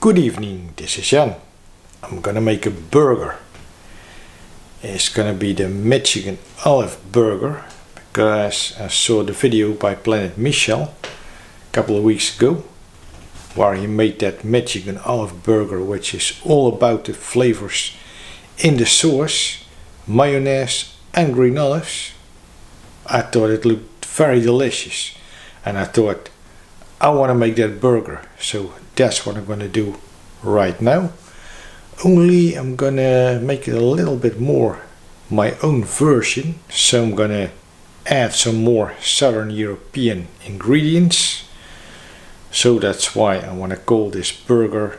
Good evening, this is Jan. I'm gonna make a burger. It's gonna be the Michigan olive burger because I saw the video by Planet Michell a couple of weeks ago where he made that Michigan olive burger, which is all about the flavors in the sauce, mayonnaise and green olives. I thought it looked very delicious and I thought I want to make that burger, so that's what I'm gonna do right now. Only I'm gonna make it a little bit more my own version, so I'm gonna add some more Southern European ingredients. So that's why I want to call this burger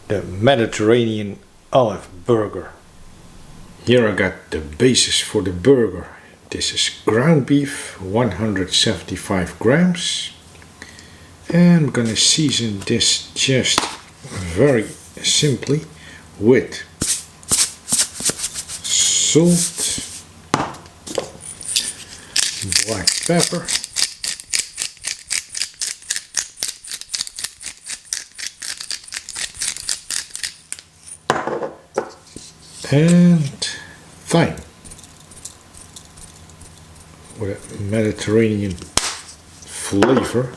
the Mediterranean olive burger. Here I got the basis for the burger. This is ground beef, 175 grams. And I'm gonna season this just very simply with salt, black pepper, and thyme with a Mediterranean flavor.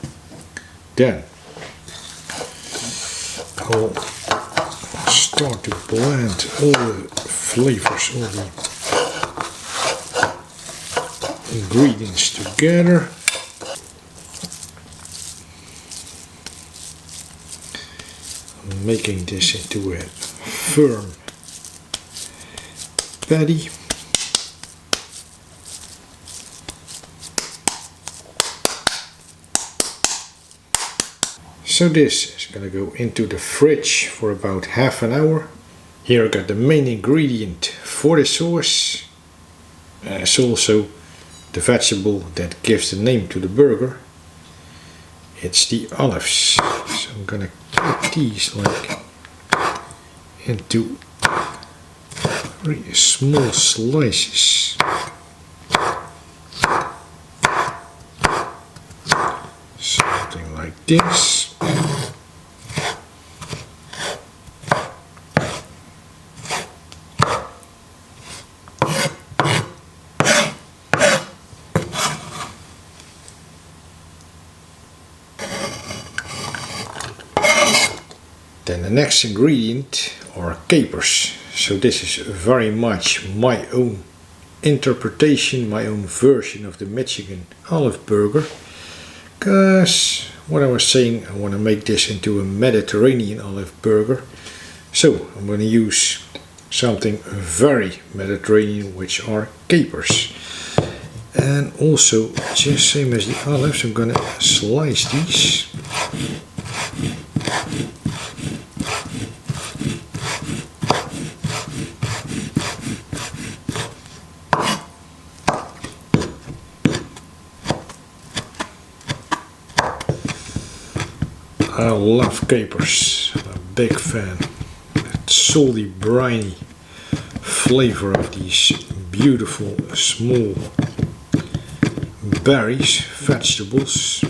Then I'll start to blend all the flavors, all the ingredients together. I'm making this into a firm patty. So this is going to go into the fridge for about half an hour. Here I got the main ingredient for the sauce. It's also the vegetable that gives the name to the burger. It's the olives. So I'm going to cut these like into very small slices. Something like this. Then the next ingredient are capers. So this is very much my own interpretation, my own version of the Michigan olive burger. Because what I was saying, I want to make this into a Mediterranean olive burger. So I'm going to use something very Mediterranean, which are capers. And also, just same as the olives, I'm going to slice these. I love capers, I'm a big fan. That salty, briny flavor of these beautiful small berries, vegetables,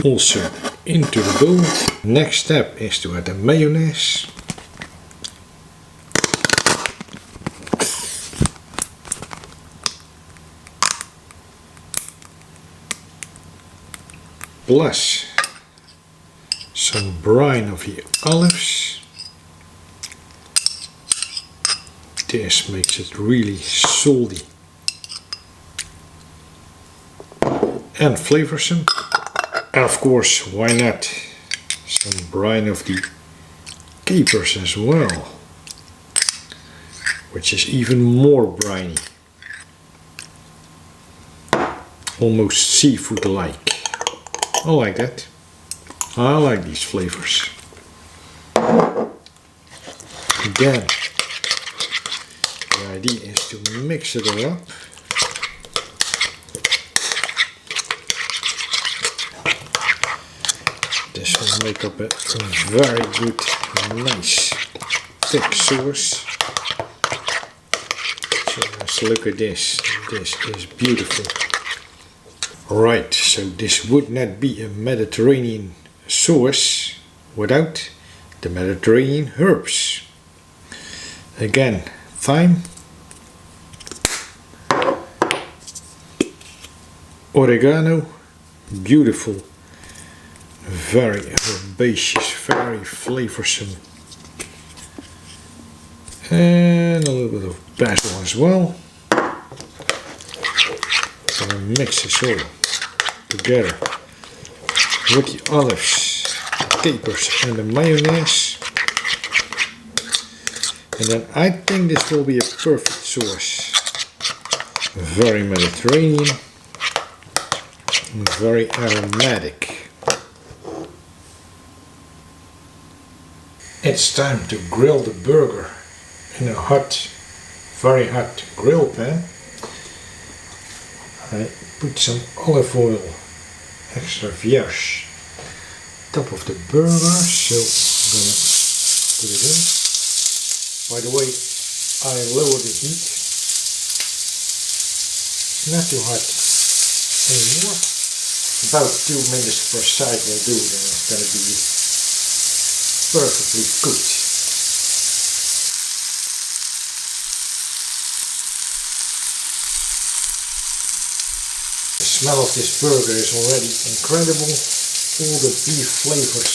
also into the bowl. Next step is to add the mayonnaise. Plus some brine of the olives. This makes it really salty and flavorsome. And of course, why not some brine of the capers as well, which is even more briny, almost seafood like. I like that. I like these flavors. Then the idea is to mix it all up. This will make up a very good, nice, thick sauce. So let's look at this. This is beautiful. Right, so this would not be a Mediterranean sauce without the Mediterranean herbs. Again, thyme, oregano, beautiful, very herbaceous, very flavorsome, and a little bit of basil as well. Gonna mix this all together with the olives, the capers and the mayonnaise. And then I think this will be a perfect sauce. Very Mediterranean, and very aromatic. It's time to grill the burger in a hot, very hot grill pan. I put some olive oil, extra vierge, top of the burger, so I'm gonna put it in. By the way, I lowered the heat. It's not too hot anymore. About 2 minutes per side will do, then it's gonna be perfectly cooked. The smell of this burger is already incredible. All the beef flavors,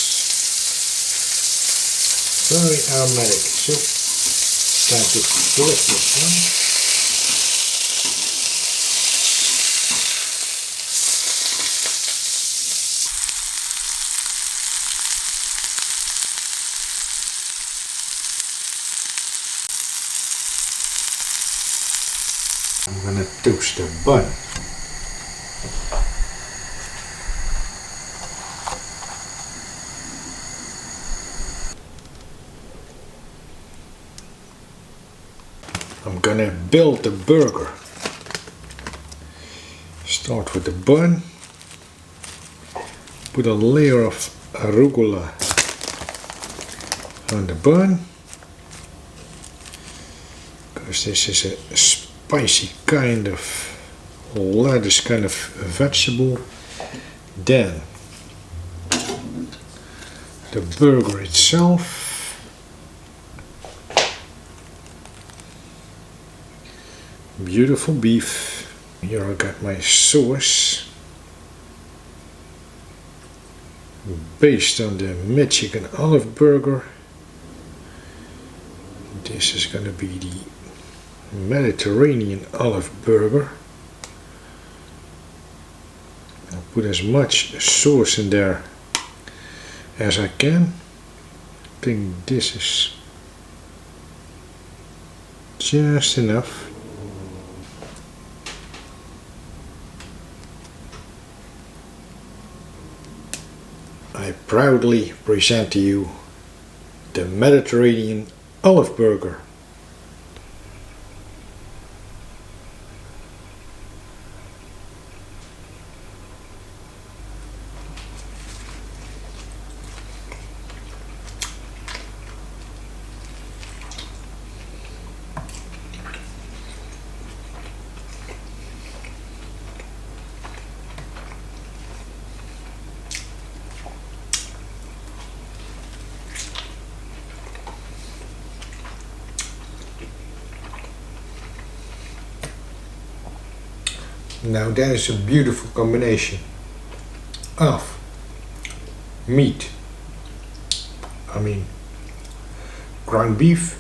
very aromatic. So time to flip this one. I'm gonna toast the bun. I'm gonna build the burger. Start with the bun. Put a layer of arugula on the bun, because this is a spicy kind of lettuce kind of vegetable. Then the burger itself. Beautiful beef. Here I got my sauce based on the Michigan olive burger. This is gonna be the Mediterranean olive burger. I'll put as much sauce in there as I can. I think this is just enough. I proudly present to you the Mediterranean olive burger. Now that is a beautiful combination of meat, ground beef,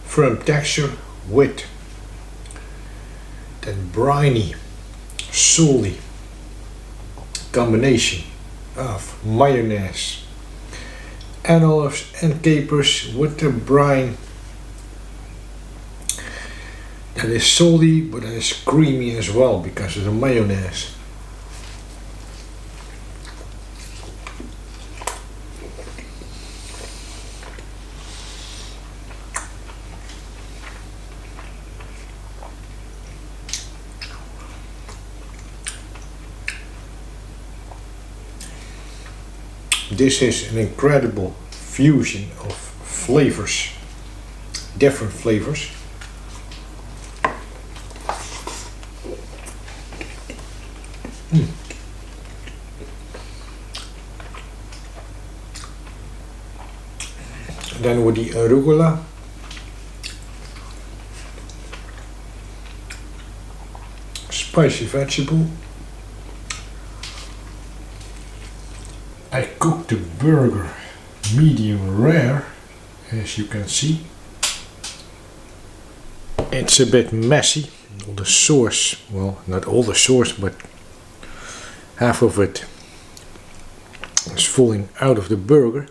firm texture with that briny, salty combination of mayonnaise and olives and capers with the brine. That is salty, but that is creamy as well because of the mayonnaise. This is an incredible fusion of flavors, different flavors. Then with the arugula. Spicy vegetable. I cooked the burger medium rare, as you can see. It's a bit messy. All the sauce, well, not all the sauce, but half of it is falling out of the burger.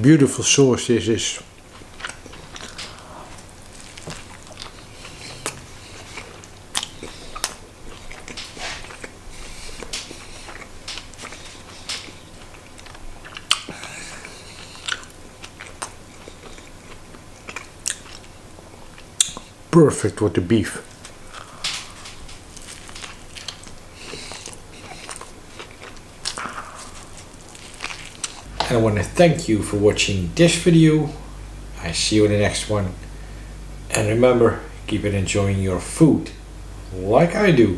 Beautiful sauce this is. Perfect with the beef. I want to thank you for watching this video. I see you in the next one. And remember, keep on enjoying your food like I do.